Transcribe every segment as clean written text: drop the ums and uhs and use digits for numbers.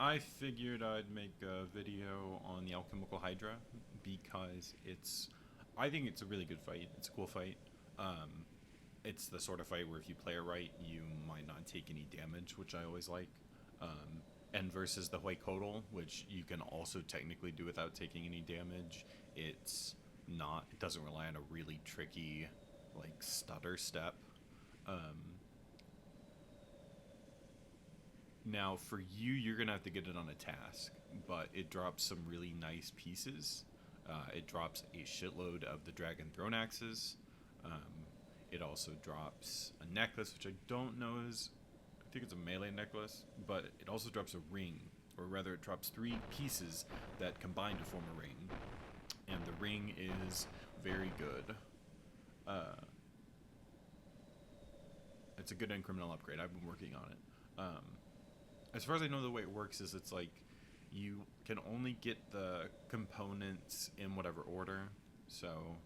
I figured I'd make a video on the Alchemical Hydra because I think it's a really good fight. It's a cool fight. Um, it's the sort of fight where if you play it right, you might not take any damage, which I always like. Um, and versus the Huaycodal, which you can also technically do without taking any damage, it's not. It doesn't rely on a really tricky, like stutter step. Um, Now, for you, you're going to have to get it on a task, but it drops some really nice pieces. It drops a shitload of the Dragon Throne Axes. Um, it also drops a necklace, which I don't know is. I think it's a melee necklace, but it also drops a ring, or rather, it drops three pieces that combine to form a ring. And the ring is very good. Uh, it's a good incremental upgrade. I've been working on it. As far as I know, the way it works is it's like you can only get the components in whatever order. So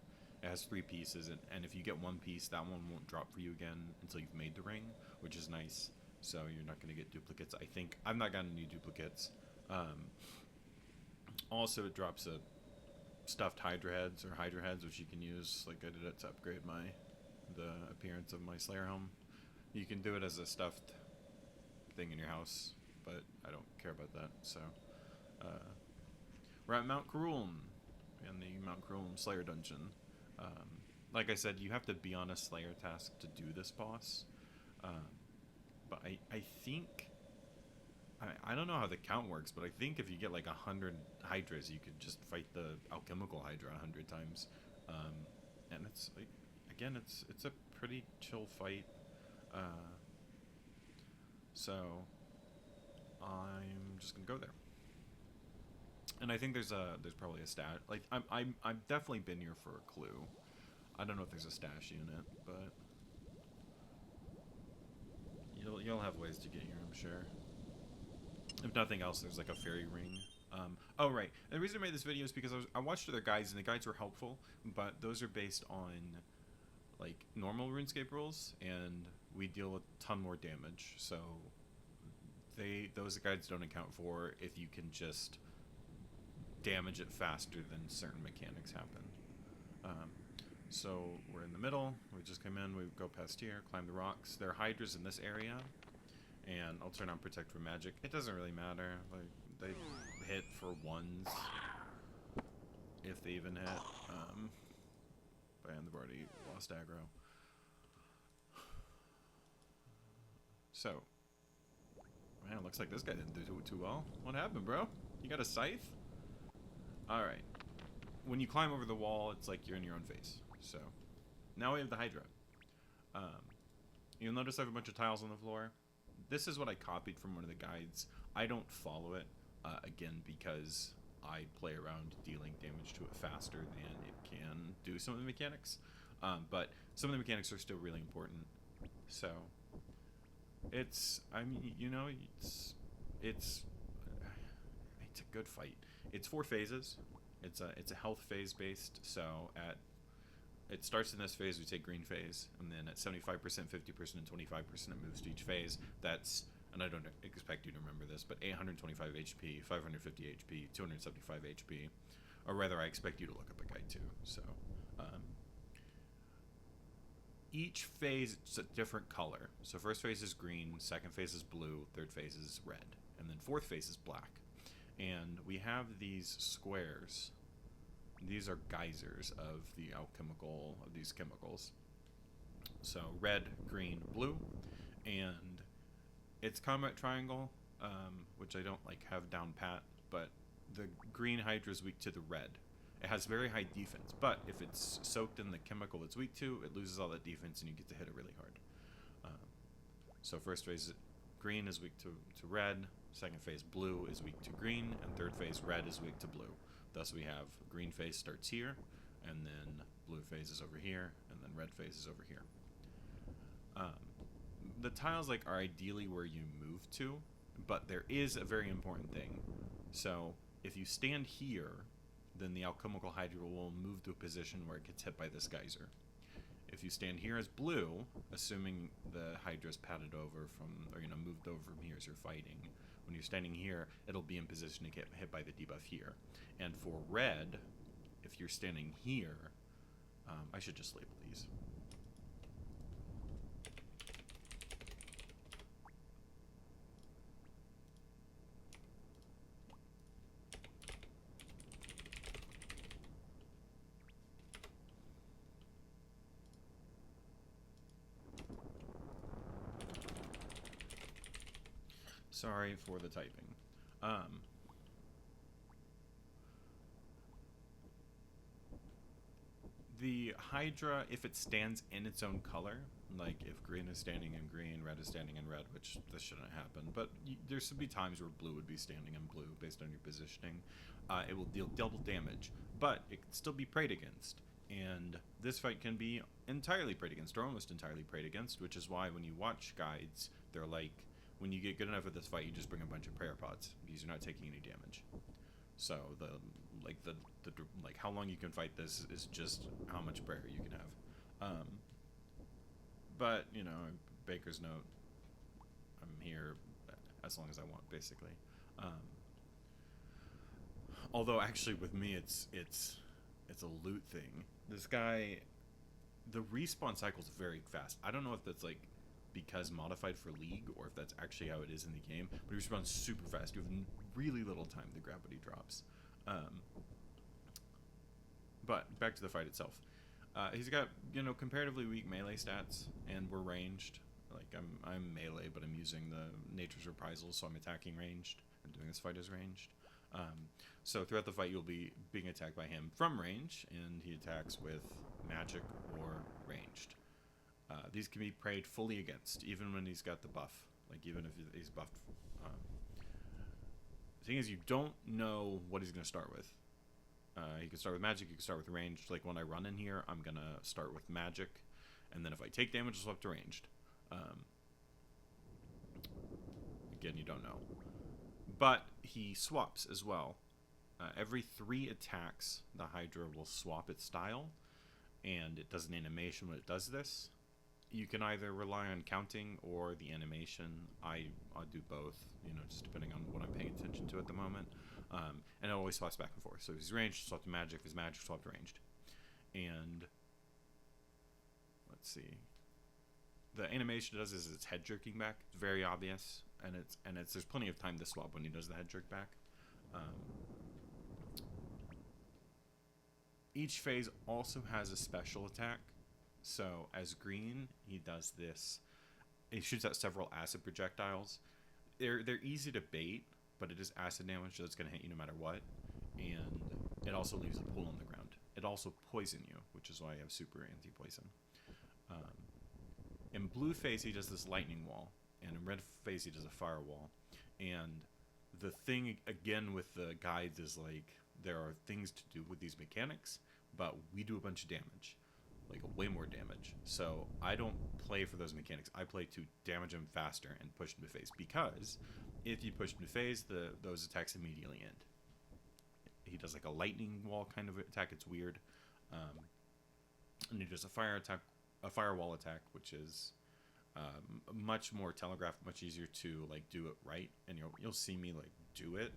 it has three pieces, and if you get one piece, that one won't drop for you again until you've made the ring, which is nice. So you're not going to get duplicates. I think I've not gotten any duplicates. Um, Also, it drops a stuffed Hydra heads or Hydra heads, which you can use like I did it to upgrade the appearance of my Slayer helm. You can do it as a stuffed thing in your house, but I don't care about that. So uh, we're at Mount Cruelm in the Mount Cruelm Slayer dungeon. Like I said, you have to be on a Slayer task to do this boss. Um, but I think I don't know how the count works, but I think if you get like 100 Hydras, you could just fight the Alchemical Hydra 100 times. Um, and it's like, again, it's a pretty chill fight. Uh, so I'm just gonna go there. And I think there's probably a stat. Like I've definitely been here for a clue. I don't know if there's a stash unit, but you'll have ways to get here, I'm sure. If nothing else, there's like a fairy ring. Oh right, and the reason I made this video is because I watched other guides and the guides were helpful, but those are based on like normal RuneScape rules, and we deal with a ton more damage. So those guides don't account for if you can just damage it faster than certain mechanics happen. Um, so we're in the middle. We just come in. We go past here, climb the rocks. There are hydras in this area, and I'll turn on protect from magic. It doesn't really matter. Like they hit for ones, if they even hit. And they've already lost aggro. So, man, looks like this guy didn't do too well. What happened, bro? You got a scythe? Alright. When you climb over the wall, it's like you're in your own face. So, now we have the Hydra. Um, you'll notice I have a bunch of tiles on the floor. This is what I copied from one of the guides. I don't follow it, again, because I play around dealing damage to it faster than it can do some of the mechanics. But some of the mechanics are still really important. So, I mean, you know, it's a good fight. It's 4 phases. It's a health phase based. So it starts in this phase, we take green phase, and then at 75%, 50%, and 25% it moves to each phase. That's, and I don't expect you to remember this, but 825 HP, 550 HP, 275 HP, or rather I expect you to look up a guide too. So each phase is a different color. So first phase is green, second phase is blue, third phase is red, and then fourth phase is black. And we have these squares. These are geysers of these chemicals. So red, green, blue, and it's combat triangle, which I don't like have down pat, but the green Hydra is weak to the red. It has very high defense, but if it's soaked in the chemical it's weak to, it loses all that defense and you get to hit it really hard. So first phase, green is weak to red, second phase blue is weak to green, and third phase red is weak to blue. Thus we have green phase starts here, and then blue phase is over here, and then red phase is over here. The tiles are ideally where you move to, but there is a very important thing. So if you stand here, then the Alchemical Hydra will move to a position where it gets hit by this geyser. If you stand here as blue, assuming the Hydra's padded over from, or moved over from here as you're fighting, when you're standing here, it'll be in position to get hit by the debuff here. And for red, if you're standing here, I should just label these. Sorry for the typing. The Hydra, if it stands in its own color, like if green is standing in green, red is standing in red, which this shouldn't happen, but there should be times where blue would be standing in blue based on your positioning. It will deal double damage, but it can still be prayed against. And this fight can be entirely prayed against, or almost entirely prayed against, which is why when you watch guides, they're like, when you get good enough at this fight, you just bring a bunch of prayer pods because you're not taking any damage. So the how long you can fight this is just how much prayer you can have. But you know, Baker's note, I'm here as long as I want, basically. Although actually with me, it's a loot thing. This guy, the respawn cycle is very fast. I don't know if that's like because modified for League, or if that's actually how it is in the game, but he respawns super fast. You have really little time to grab what he drops. But back to the fight itself. He's got, you know, comparatively weak melee stats, and we're ranged. Like, I'm melee, but I'm using the Nature's Reprisal, so I'm attacking ranged, and doing this fight as ranged. So throughout the fight, you'll be being attacked by him from range, and he attacks with magic or ranged. These can be prayed fully against, even when he's got the buff. Like, even if he's buffed. The thing is, you don't know what he's going to start with. He can start with magic, he can start with ranged. Like, when I run in here, I'm going to start with magic, and then if I take damage, I'll swap to ranged. Again, you don't know. But he swaps as well. Every 3 attacks, the Hydra will swap its style, and it does an animation when it does this. You can either rely on counting or the animation. I'll do both, you know, just depending on what I'm paying attention to at the moment. And it always swaps back and forth. So if he's ranged, swap to magic. If he's magic, swap to ranged. And let's see. The animation it does is its head jerking back. It's very obvious, and there's plenty of time to swap when he does the head jerk back. Each phase also has a special attack. So as green, he does this. He shoots out several acid projectiles. They're easy to bait, but it is acid damage, so it's going to hit you no matter what. And it also leaves a pool on the ground. It also poison you, which is why I have super anti-poison. In blue phase, he does this lightning wall, and in red phase, he does a firewall. And the thing again with the guides is like there are things to do with these mechanics, but we do a bunch of damage. Like way more damage. So I don't play for those mechanics. I play to damage him faster and push him to phase, because if you push him to phase, those attacks immediately end. He does like a lightning wall kind of attack. It's weird. And he does a firewall attack, which is much more telegraphed, much easier to like do it right. And you'll see me like do it,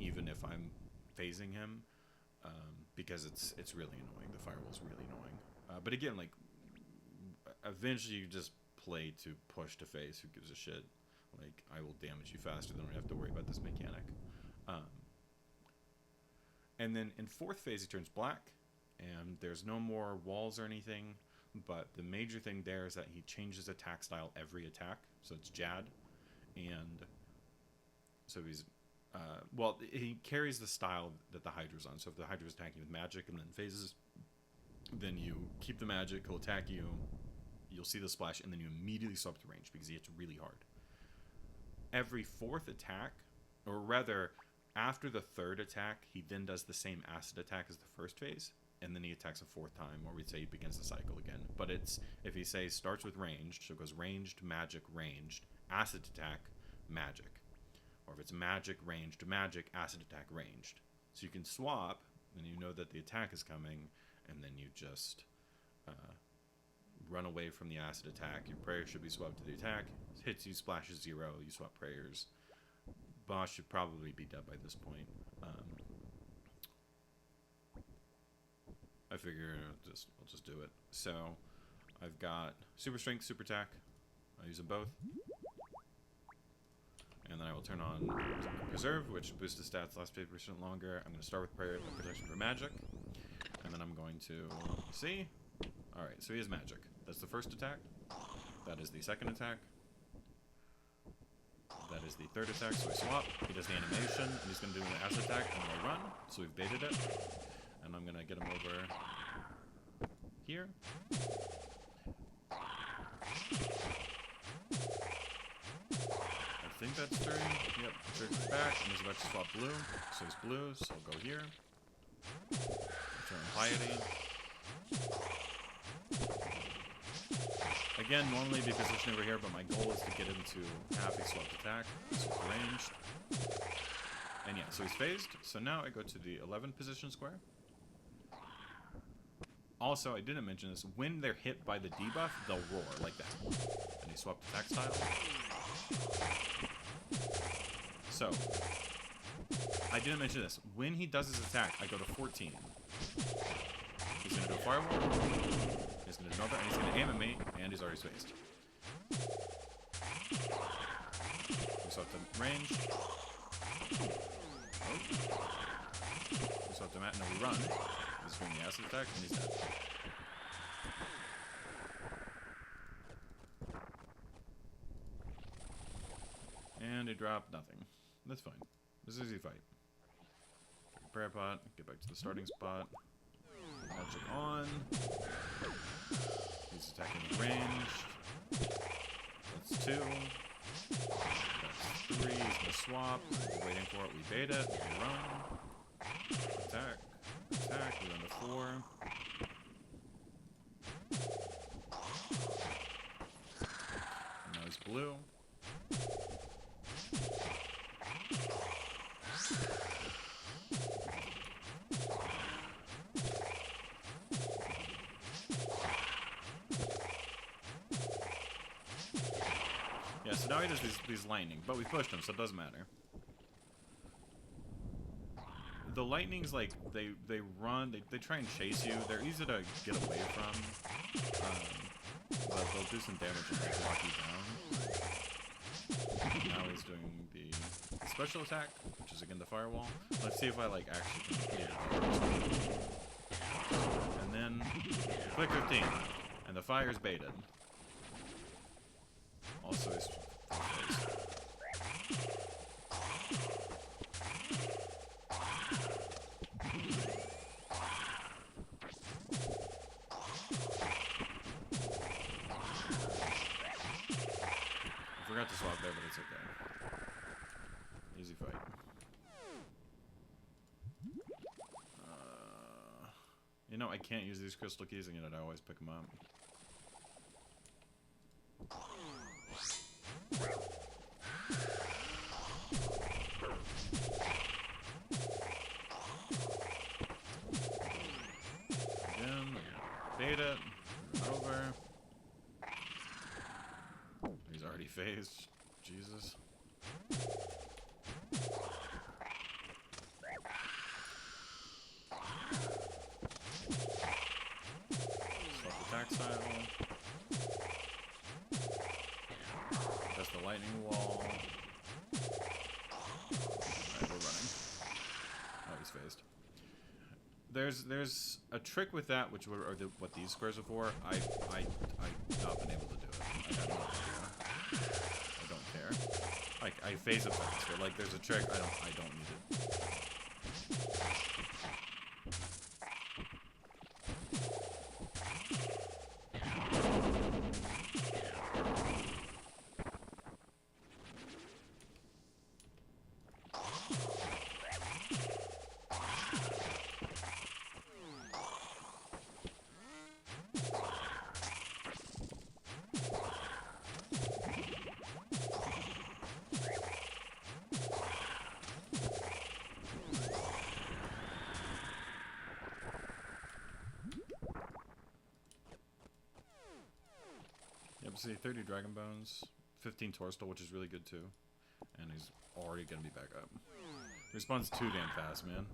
even if I'm phasing him. Because it's really annoying. The firewall's really annoying. But again, like, eventually you just play to push to phase. Who gives a shit? Like, I will damage you faster than I have to worry about this mechanic. And then in 4th phase, he turns black, and there's no more walls or anything. But the major thing there is that he changes attack style every attack. So it's Jad, and so he's well, he carries the style that the Hydra's on. So if the Hydra's attacking with magic and then phases, then you keep the magic, he'll attack you, you'll see the splash, and then you immediately swap to range because he hits really hard. Every 4th attack, or rather, after the 3rd attack, he then does the same acid attack as the 1st phase, and then he attacks a 4th time, or we'd say he begins the cycle again. But it's, if he says starts with ranged, so it goes ranged, ranged, acid attack, magic. Or if it's magic, acid attack, ranged. So you can swap, and you know that the attack is coming, and then you just run away from the acid attack. Your prayer should be swapped to the attack. Hits you, splashes 0, you swap prayers. boss should probably be dead by this point. I figure I'll just do it. So I've got super strength, super attack. I'll use them both. And then I will turn on preserve, which boosts the stats last 50% longer. I'm going to start with prayer and protection for magic. And then I'm going to see. Alright, so he has magic. That's the first attack. That is the second attack. That is the third attack, so I swap. He does the animation, and he's going to do an acid attack, and I run. So we've baited it. And I'm going to get him over here. I think that's turn. Yep, turns back, and he's about to swap blue. So he's blue, so I'll go here. Turn piety. Again, normally be positioned over here, but my goal is to get him to half a swapped attack. Swap ranged. And yeah, so he's phased. So now I go to the 11 position square. Also, I didn't mention this. When they're hit by the debuff, they'll roar like that. And he swapped attack style. So, I didn't mention this. When he does his attack, I go to 14. He's going to do a fireball. He's going to do another, and he's going to aim at me, and he's already spaced. We swapped him range. Oh. We swapped him at, and then we run. He's doing the acid attack, and he's dead. And he dropped nothing. That's fine. This is an easy fight. Prayer pot, get back to the starting spot. Magic on. He's attacking the range. That's 2. That's 3. He's gonna swap. We're waiting for it. We bait it. We run. Attack. Attack. We run to 4. And now he's blue. Yeah, so now he does these lightning, but we pushed him, so it doesn't matter. The lightnings, like, they run, they try and chase you. They're easy to get away from, but they'll do some damage and like lock you down. Now he's doing the special attack, which is again the firewall. Let's see if I like actually complete it. And then click 15, and the fire's baited. Also, it's I forgot to swap there, but it's okay. Easy fight. You know, I can't use these crystal keys, and yet I always pick them up. Again, bait it. Over. He's already phased. Jesus. Swap attack style. That's the lightning wall. Alright, we're running. Oh, he's phased. There's a trick with that, which are what these squares are for. I've not been able to do it. I got no idea. I don't care. Like, I phase it faster. Like, there's a trick. I don't need it. Yep, see, 30 Dragon Bones, 15 Torstol, which is really good too. And he's already gonna be back up. Responds too damn fast, man.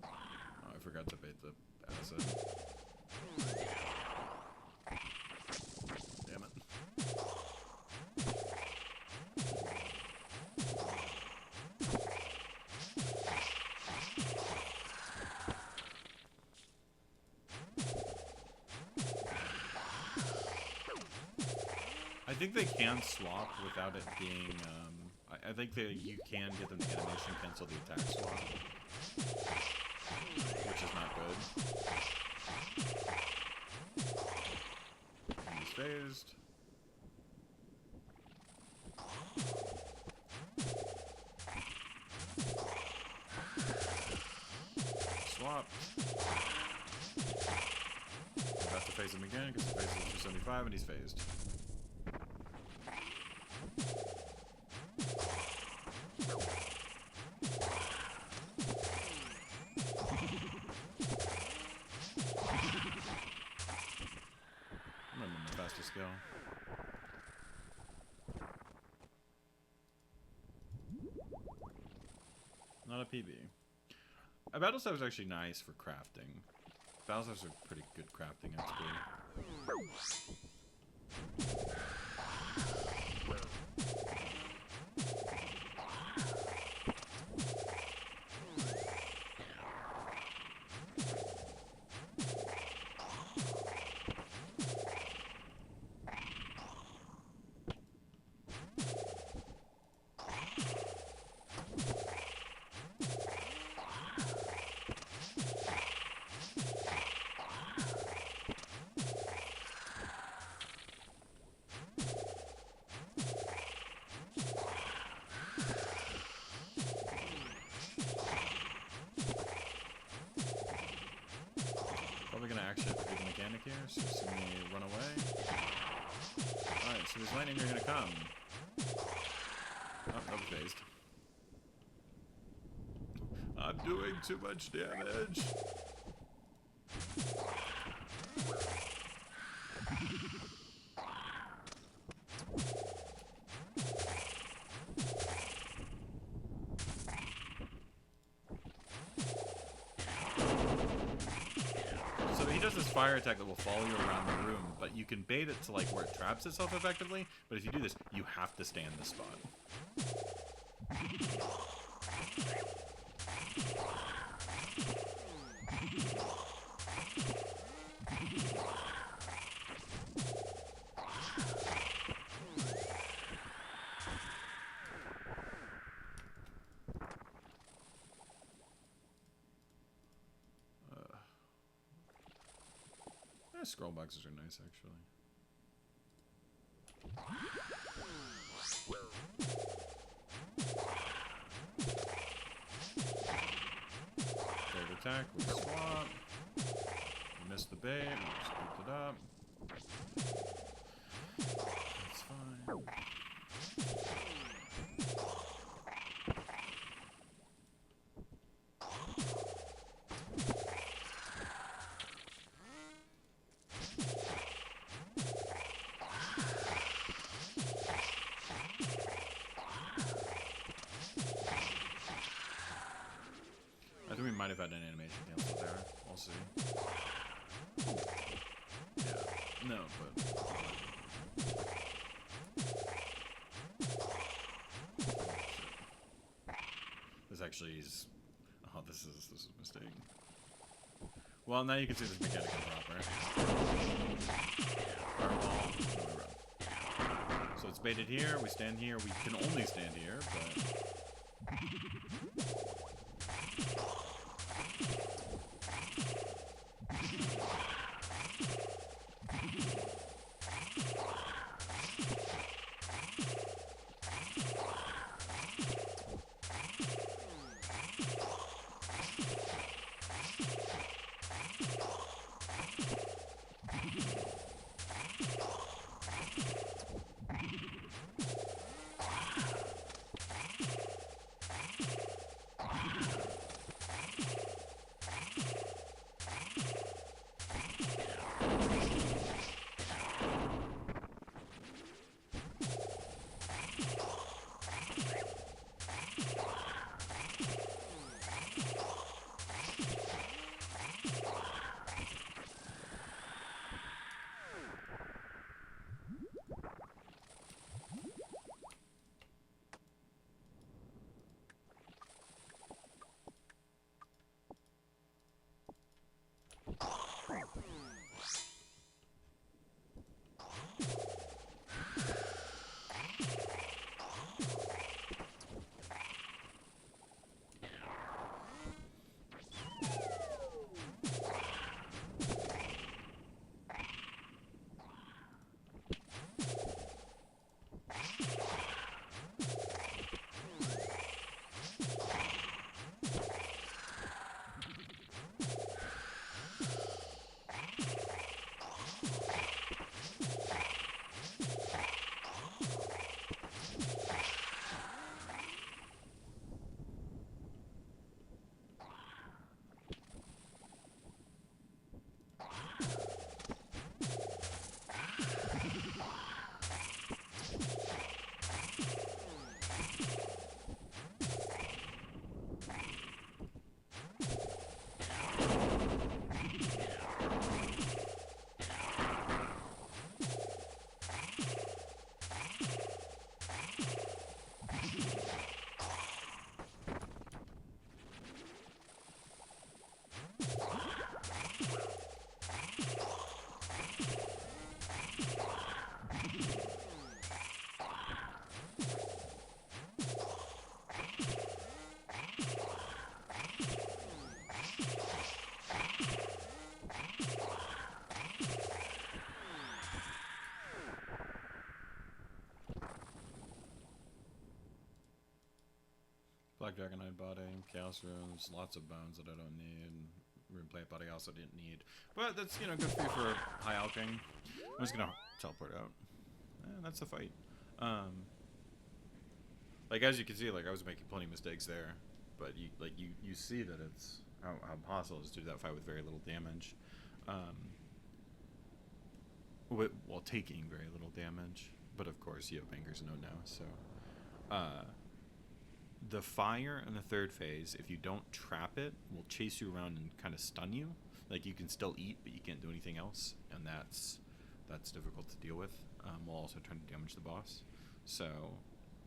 Oh, I forgot to bait the acid. Damn it. I think they can swap without it being, I think that you can get them to animation cancel the attack swap, which is not good. And he's phased. Swap. We'll have to phase him again because the phase is 275 and he's phased. Go. Not a PB. A battle staff is actually nice for crafting. Battle staffs are pretty good crafting XP. Here, so see me run away. Alright, so there's lightning are gonna come. Oh, no phased. I'm doing too much damage. Fire attack that will follow you around the room, but you can bait it to like where it traps itself effectively, but if you do this, you have to stay in this spot. Scroll boxes are nice, actually. Third attack, we swap. We missed the bait, we just picked it up. That's fine. Might have had an animation cancel there. We'll see. Yeah. No, but this actually is. Oh, this is a mistake. Well, now you can see this mechanical proper. So it's baited here. We stand here. We can only stand here, but. Black Dragonite body, Chaos Runes, lots of bones that I don't need. Rune Plant body I also didn't need. But that's, you know, good for you for high alching. I'm just gonna teleport out. And that's the fight. Like, as you can see, like, I was making plenty of mistakes there. But, you see that it's how possible it is to do that fight with very little damage. While taking very little damage. But, of course, you have Banger's Note now, so... the fire in the third phase, if you don't trap it, will chase you around and kind of stun you. Like, you can still eat, but you can't do anything else, and that's difficult to deal with, while also trying to damage the boss. So,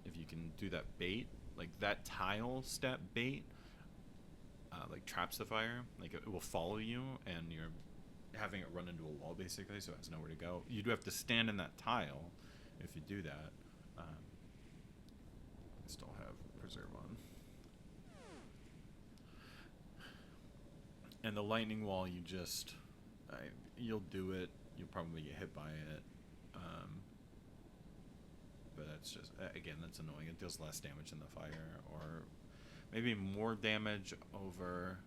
if you can do that bait, like that tile step bait, like traps the fire, like it will follow you, and you're having it run into a wall basically, so it has nowhere to go. You do have to stand in that tile if you do that. I still have Preserve on. And the lightning wall, you just, you'll do it. You'll probably get hit by it. But that's just, again, that's annoying. It deals less damage than the fire, or maybe more damage over,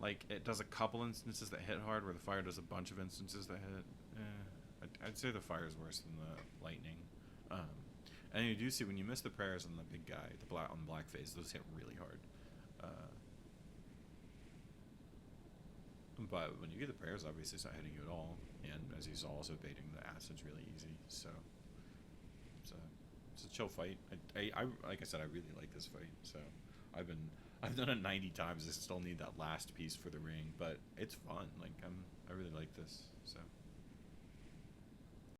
like, it does a couple instances that hit hard, where the fire does a bunch of instances that hit. I'd say the fire is worse than the lightning. And you do see when you miss the prayers on the big guy, on the black phase, those hit really hard. But when you get the prayers, obviously it's not hitting you at all. And as you saw, also baiting the acid's really easy. So it's a chill fight. I like I said, I really like this fight. So I've done it 90 times. I still need that last piece for the ring, but it's fun. Like I really like this. So.